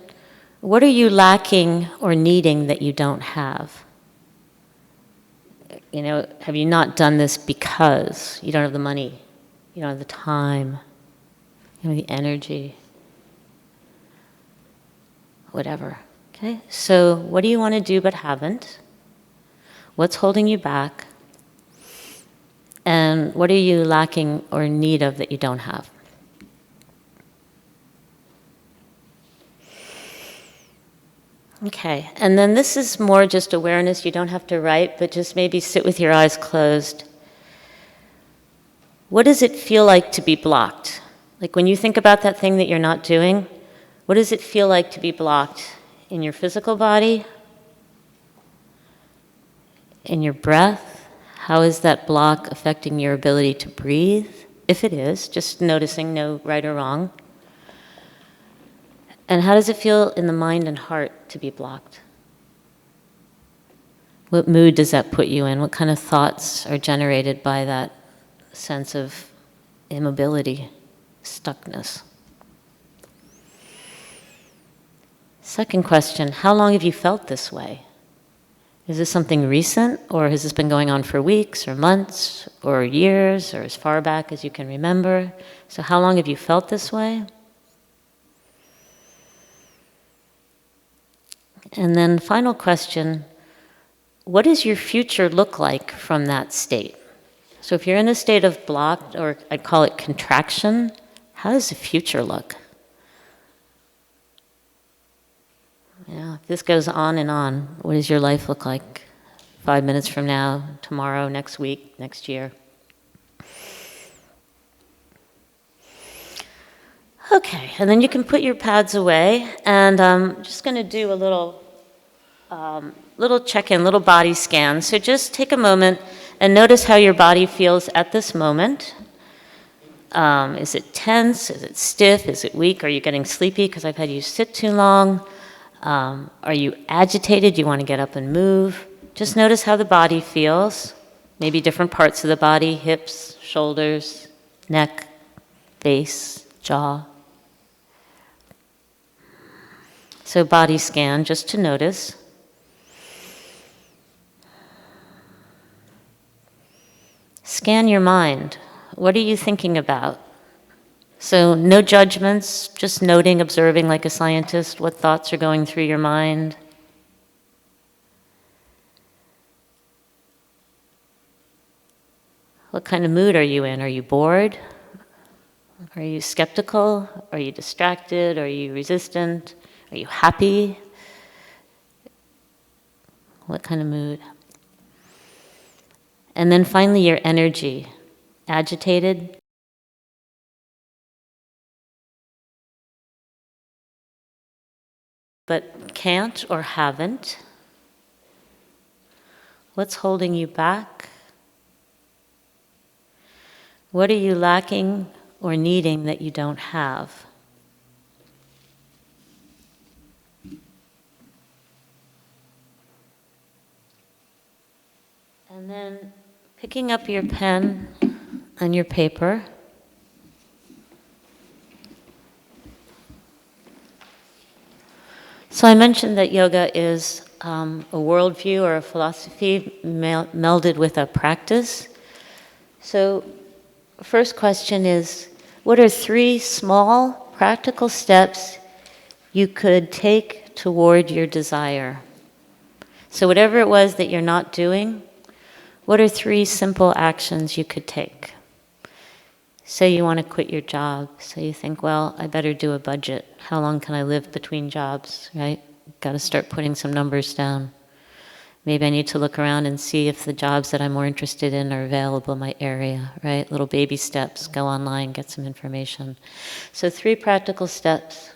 what are you lacking or needing that you don't have? Have you not done this because you don't have the money, you don't have the time, you don't have the energy, whatever, okay? So what do you want to do but haven't? What's holding you back? And what are you lacking or in need of that you don't have? Okay, and then this is more just awareness. You don't have to write, but just maybe sit with your eyes closed. What does it feel like to be blocked? Like when you think about that thing that you're not doing, what does it feel like to be blocked in your physical body? In your breath? How is that block affecting your ability to breathe? If it is, just noticing, no right or wrong. And how does it feel in the mind and heart to be blocked? What mood does that put you in? What kind of thoughts are generated by that sense of immobility, stuckness? Second question, how long have you felt this way? Is this something recent, or has this been going on for weeks or months or years or as far back as you can remember? So how long have you felt this way? And then final question, what does your future look like from that state? So if you're in a state of blocked, or I'd call it contraction, how does the future look? Yeah, if this goes on and on, what does your life look like 5 minutes from now, tomorrow, next week, next year? Okay, and then you can put your pads away, and I'm just going to do a little check-in, little body scan. So just take a moment and notice how your body feels at this moment. Is it tense? Is it stiff? Is it weak? Are you getting sleepy because I've had you sit too long? Are you agitated? Do you want to get up and move? Just notice how the body feels. Maybe different parts of the body, hips, shoulders, neck, face, jaw. So body scan, just to notice. Scan your mind. What are you thinking about? So no judgments, just noting, observing like a scientist, what thoughts are going through your mind. What kind of mood are you in? Are you bored? Are you skeptical? Are you distracted? Are you resistant? Are you happy? What kind of mood? And then finally your energy. Agitated? But can't or haven't? What's holding you back? What are you lacking or needing that you don't have? And then picking up your pen and your paper. So I mentioned that yoga is a worldview or a philosophy melded with a practice. So first question is, what are 3 small practical steps you could take toward your desire? So whatever it was that you're not doing, what are 3 simple actions you could take? Say you want to quit your job. So you think, well, I better do a budget. How long can I live between jobs, right? Got to start putting some numbers down. Maybe I need to look around and see if the jobs that I'm more interested in are available in my area, right? Little baby steps, go online, get some information. So 3 practical steps.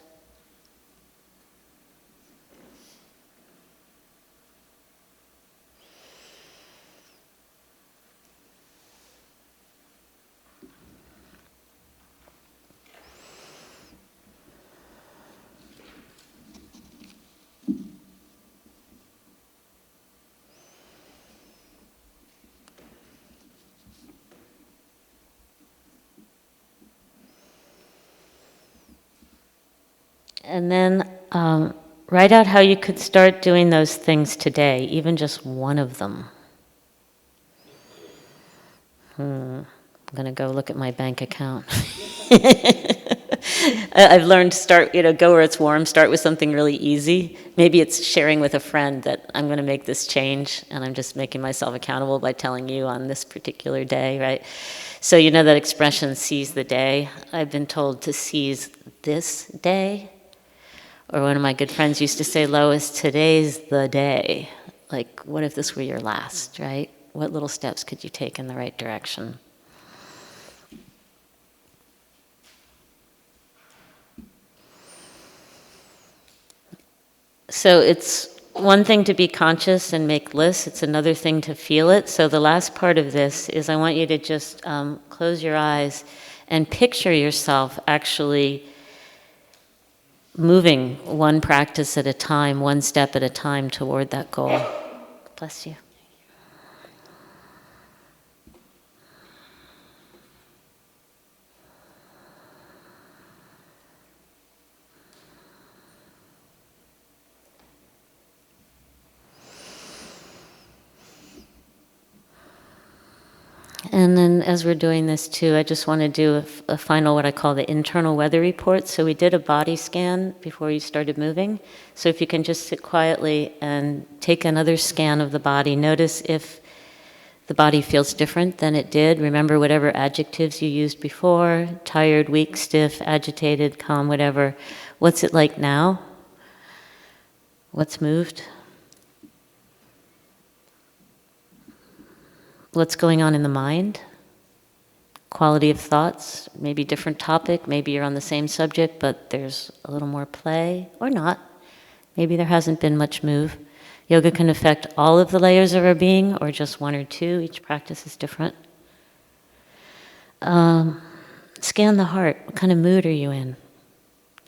And then write out how you could start doing those things today, even just one of them. I'm going to go look at my bank account. I've learned to start, go where it's warm, start with something really easy. Maybe it's sharing with a friend that I'm going to make this change, and I'm just making myself accountable by telling you on this particular day, right? So you know that expression, seize the day? I've been told to seize this day. Or one of my good friends used to say, Lois, today's the day. Like, what if this were your last, right? What little steps could you take in the right direction? So it's one thing to be conscious and make lists. It's another thing to feel it. So the last part of this is I want you to just close your eyes and picture yourself actually moving one practice at a time, one step at a time toward that goal. Bless you. And then as we're doing this too, I just want to do a final, what I call the internal weather report. So we did a body scan before you started moving. So if you can just sit quietly and take another scan of the body, notice if the body feels different than it did. Remember whatever adjectives you used before, tired, weak, stiff, agitated, calm, whatever. What's it like now? What's moved? What's going on in the mind? Quality of thoughts, maybe different topic, maybe you're on the same subject, but there's a little more play, or not. Maybe there hasn't been much move. Yoga can affect all of the layers of our being, or just one or two. Each practice is different. Scan the heart. What kind of mood are you in?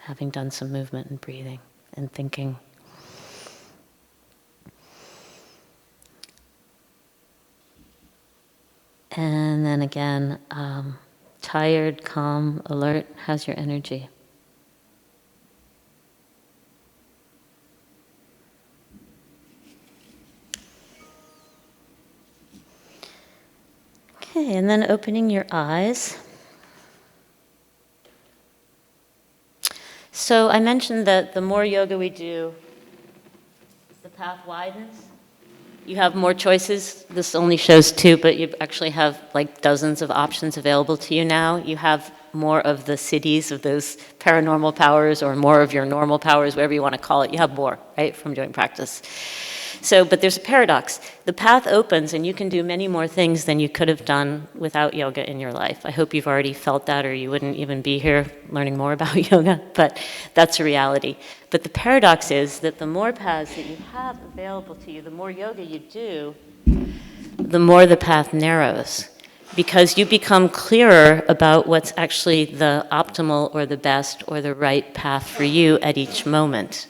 Having done some movement and breathing and thinking. And then again, tired, calm, alert. How's your energy? Okay, and then opening your eyes. So I mentioned that the more yoga we do, the path widens. You have more choices. This only shows two, but you actually have like dozens of options available to you now. You have more of the cities of those paranormal powers, or more of your normal powers, whatever you want to call it. You have more, right, from doing practice. So, but there's a paradox. The path opens and you can do many more things than you could have done without yoga in your life. I hope you've already felt that, or you wouldn't even be here learning more about yoga, but that's a reality. But the paradox is that the more paths that you have available to you, the more yoga you do, the more the path narrows, because you become clearer about what's actually the optimal or the best or the right path for you at each moment.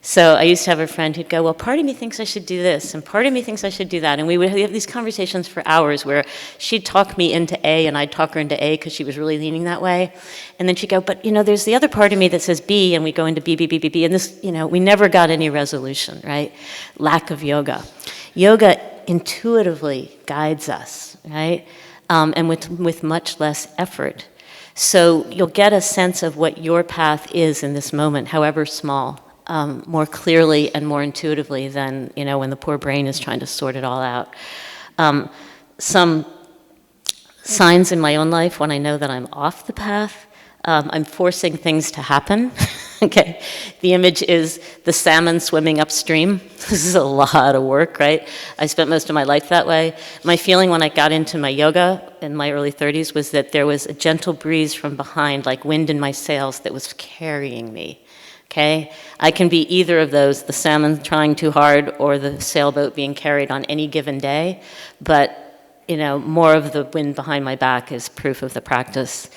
So I used to have a friend who'd go, well, part of me thinks I should do this, and part of me thinks I should do that. And we would have these conversations for hours where she'd talk me into A, and I'd talk her into A because she was really leaning that way. And then she'd go, but, there's the other part of me that says B, and we go into B, B, B, B, B. And this, we never got any resolution, right? Lack of yoga. Yoga intuitively guides us, right? And with much less effort. So you'll get a sense of what your path is in this moment, however small. More clearly and more intuitively than, when the poor brain is trying to sort it all out. Some signs in my own life when I know that I'm off the path, I'm forcing things to happen. Okay, the image is the salmon swimming upstream. This is a lot of work, right? I spent most of my life that way. My feeling when I got into my yoga in my early 30s was that there was a gentle breeze from behind, like wind in my sails, that was carrying me. Okay, I can be either of those, the salmon trying too hard or the sailboat being carried on any given day, but more of the wind behind my back is proof of the practice.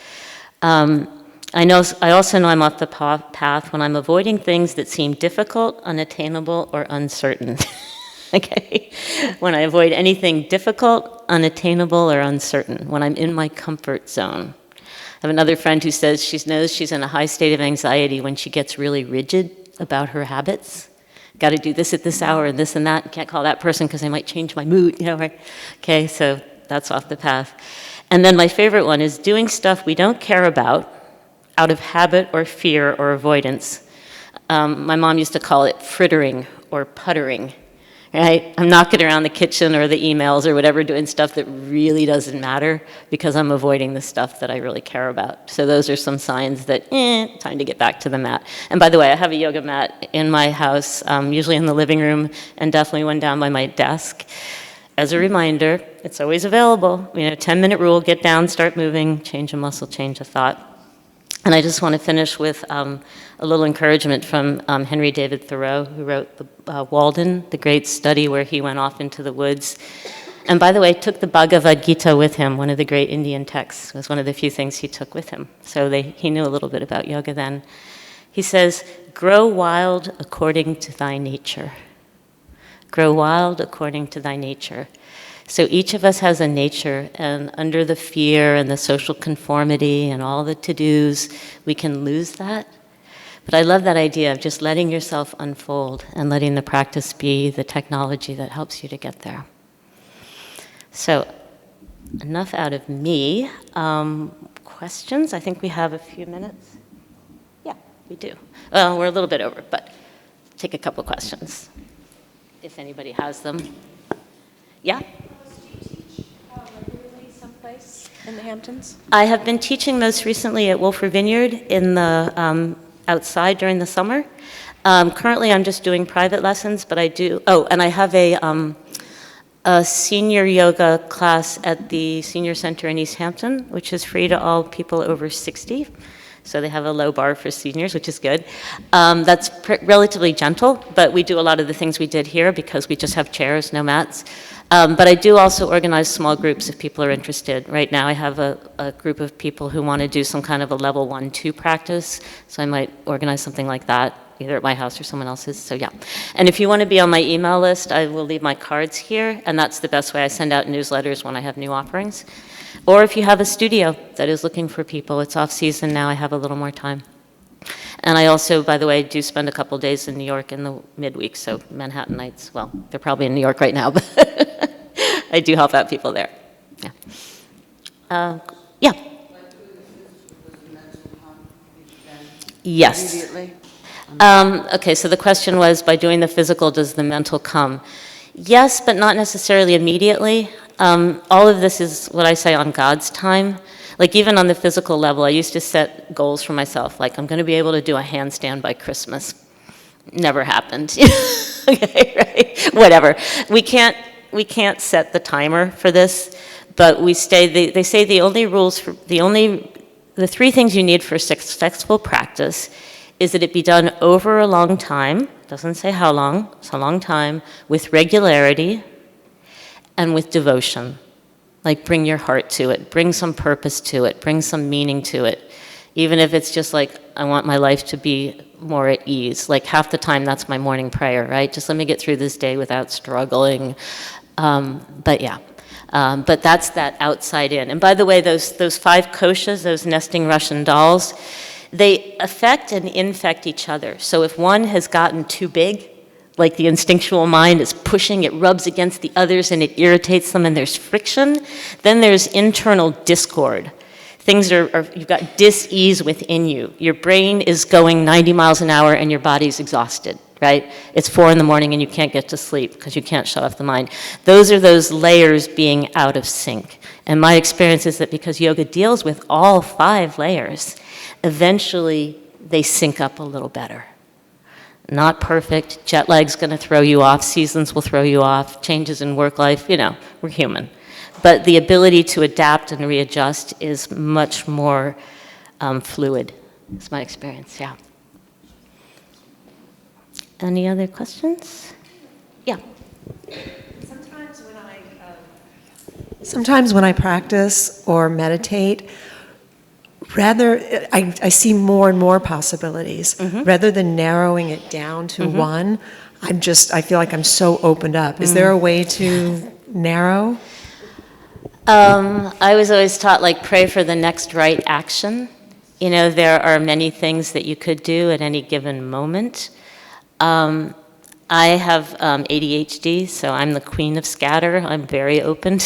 I also know I'm off the path when I'm avoiding things that seem difficult, unattainable, or uncertain. Okay, when I avoid anything difficult, unattainable, or uncertain, when I'm in my comfort zone. I have another friend who says she knows she's in a high state of anxiety when she gets really rigid about her habits. Got to do this at this hour and this and that. Can't call that person because they might change my mood, right? Okay, so that's off the path. And then my favorite one is doing stuff we don't care about out of habit or fear or avoidance. My mom used to call it frittering or puttering. right? I'm knocking around the kitchen or the emails or whatever, doing stuff that really doesn't matter because I'm avoiding the stuff that I really care about. So those are some signs that, time to get back to the mat. And by the way, I have a yoga mat in my house, usually in the living room, and definitely one down by my desk. As a reminder, it's always available. 10-minute rule, get down, start moving, change a muscle, change a thought. And I just want to finish with a little encouragement from Henry David Thoreau, who wrote the Walden, the great study where he went off into the woods. And by the way, took the Bhagavad Gita with him, one of the great Indian texts. It was one of the few things he took with him. So he knew a little bit about yoga then. He says, grow wild according to thy nature. Grow wild according to thy nature. So each of us has a nature, and under the fear and the social conformity and all the to-dos, we can lose that. But I love that idea of just letting yourself unfold and letting the practice be the technology that helps you to get there. So enough out of me. Questions? I think we have a few minutes. Yeah, we do. Well, we're a little bit over, but take a couple questions, if anybody has them. Yeah? In the Hamptons? I have been teaching most recently at Wolfer Vineyard in the outside during the summer. Currently, I'm just doing private lessons, but I do. Oh, and I have a senior yoga class at the Senior Center in East Hampton, which is free to all people over 60. So they have a low bar for seniors, which is good. That's relatively gentle, but we do a lot of the things we did here because we just have chairs, no mats. But I do also organize small groups if people are interested. Right now I have a group of people who want to do some kind of a level 1-2 practice, so I might organize something like that, either at my house or someone else's, so yeah. And if you want to be on my email list, I will leave my cards here, and that's the best way I send out newsletters when I have new offerings. Or if you have a studio that is looking for people, it's off season now, I have a little more time. And I also, by the way, do spend a couple days in New York in the midweek, so Manhattan nights, well, they're probably in New York right now, but I do help out people there. Yeah. Yeah. Yes. Immediately? Okay, so the question was, by doing the physical, does the mental come? Yes, but not necessarily immediately. All of this is what I say on God's time. Like even on the physical level, I used to set goals for myself, like I'm going to be able to do a handstand by Christmas. Never happened. Okay, right? Whatever. We can't set the timer for this, but they say the three things you need for successful practice is that it be done over a long time, doesn't say how long, it's a long time, with regularity and with devotion. Like bring your heart to it, bring some purpose to it, bring some meaning to it. Even if it's just like, I want my life to be more at ease. Like half the time that's my morning prayer, right? Just let me get through this day without struggling. But yeah, but that's that outside in. And by the way, those 5 koshas, those nesting Russian dolls, they affect and infect each other. So if one has gotten too big, like the instinctual mind is pushing, it rubs against the others and it irritates them and there's friction, then there's internal discord. Things you've got dis-ease within you. Your brain is going 90 miles an hour and your body's exhausted, right? It's 4 a.m. and you can't get to sleep because you can't shut off the mind. Those are those layers being out of sync. And my experience is that because yoga deals with all 5 layers, eventually they sync up a little better. Not perfect, jet lag's gonna throw you off, seasons will throw you off, changes in work life, we're human. But the ability to adapt and readjust is much more fluid, is my experience, yeah. Any other questions? Yeah. Sometimes when I practice or meditate, I see more and more possibilities. Mm-hmm. Rather than narrowing it down to one, I feel like I'm so opened up. Is there a way to narrow? I was always taught, pray for the next right action. There are many things that you could do at any given moment. I have ADHD, so I'm the queen of scatter. I'm very open.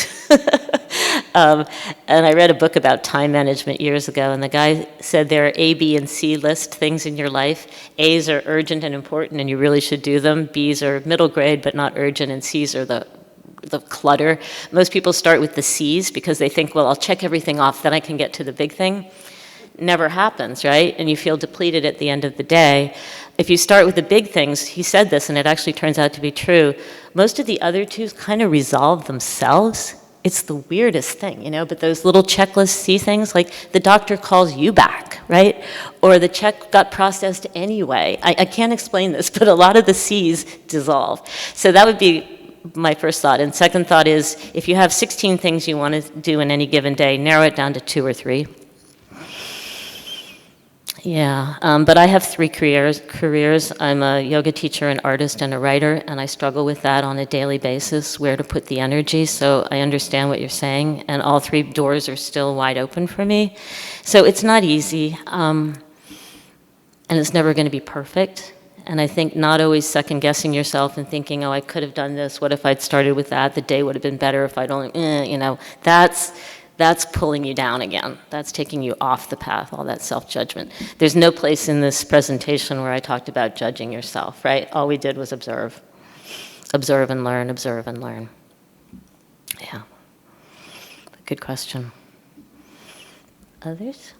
And I read a book about time management years ago, and the guy said there are A, B, and C list things in your life. A's are urgent and important, and you really should do them. B's are middle grade, but not urgent, and C's are the clutter. Most people start with the C's because they think, well, I'll check everything off, then I can get to the big thing. Never happens, right? And you feel depleted at the end of the day. If you start with the big things, he said this, and it actually turns out to be true, most of the other two kind of resolve themselves. It's the weirdest thing, but those little checklist C things, like the doctor calls you back, right? Or the check got processed anyway. I can't explain this, but a lot of the C's dissolve. So that would be my first thought. And second thought is, if you have 16 things you want to do in any given day, narrow it down to 2 or 3. Yeah, but I have 3 careers. I'm a yoga teacher, an artist, and a writer, and I struggle with that on a daily basis, where to put the energy, so I understand what you're saying, and all 3 doors are still wide open for me. So it's not easy, and it's never going to be perfect, and I think not always second-guessing yourself and thinking, oh, I could have done this, what if I'd started with that, the day would have been better if I'd only, that's pulling you down again. That's taking you off the path, all that self-judgment. There's no place in this presentation where I talked about judging yourself, right? All we did was observe. Observe and learn, observe and learn. Yeah. Good question. Others?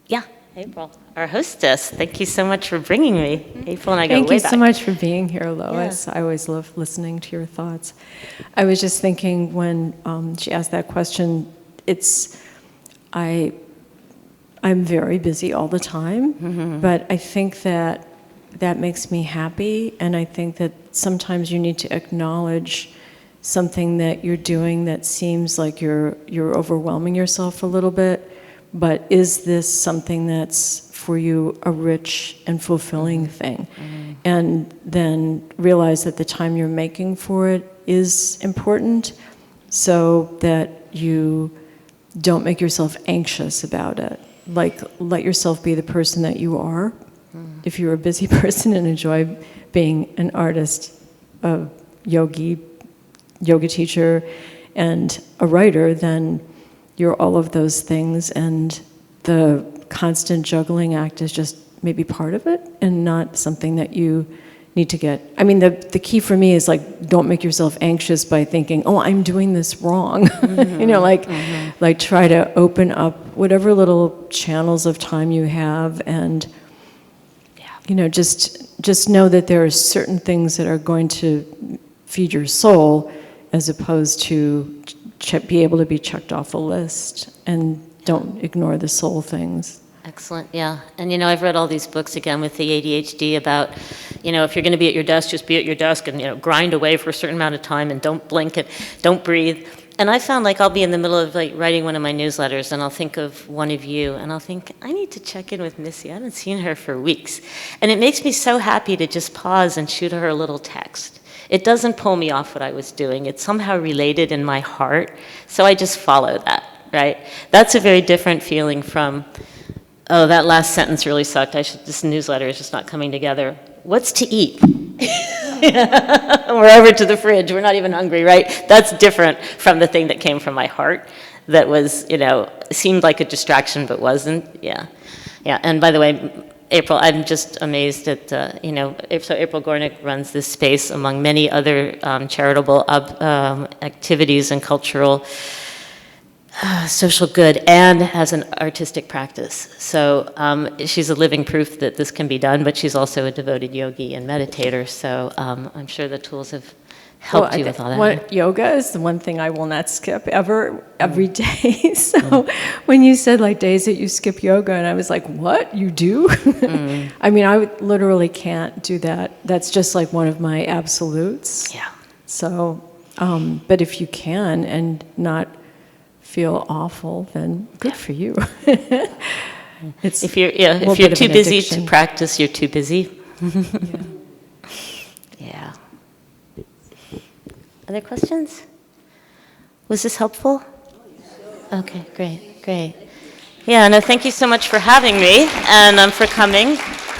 Yeah, April, our hostess. Thank you so much for bringing me. April and I go way back. Thank you so much for being here, Lois. Yeah. I always love listening to your thoughts. I was just thinking when she asked that question, I'm very busy all the time, but I think that makes me happy, and I think that sometimes you need to acknowledge something that you're doing that seems like you're overwhelming yourself a little bit. But is this something that's for you a rich and fulfilling thing? And then realize that the time you're making for it is important, so that you don't make yourself anxious about it. Like, let yourself be the person that you are. If you're a busy person and enjoy being an artist, a yoga teacher, and a writer, then you're all of those things, and the constant juggling act is just maybe part of it and not something that you need to get. I mean, the key for me is, like, don't make yourself anxious by thinking, oh, I'm doing this wrong. Like try to open up whatever little channels of time you have, and just know that there are certain things that are going to feed your soul, as opposed to be able to be checked off a list, and don't ignore the soul things. Excellent, yeah. And I've read all these books again with the ADHD about, if you're going to be at your desk, just be at your desk and, grind away for a certain amount of time and don't blink and don't breathe. And I found, like, I'll be in the middle of, like, writing one of my newsletters, and I'll think of one of you, and I'll think, I need to check in with Missy. I haven't seen her for weeks. And it makes me so happy to just pause and shoot her a little text. It doesn't pull me off what I was doing. It's somehow related in my heart, so I just follow that, right? That's a very different feeling from, oh, that last sentence really sucked. This newsletter is just not coming together. What's to eat? We're over to the fridge. We're not even hungry, right? That's different from the thing that came from my heart that was, seemed like a distraction but wasn't. Yeah. Yeah, and by the way, April, I'm just amazed at, so April Gornick runs this space among many other charitable activities and cultural social good, and has an artistic practice. So she's a living proof that this can be done, but she's also a devoted yogi and meditator, so I'm sure the tools have helped you with all that. Yoga is the one thing I will not skip ever, every day. So when you said, like, days that you skip yoga, and I was like, what, you do? I mean, I literally can't do that. That's just like one of my absolutes. Yeah. So, but if you can and not feel awful, then good for you. If you're too busy to practice, you're too busy. Yeah. Other questions? Was this helpful? Okay, great. Yeah, no, thank you so much for having me and for coming.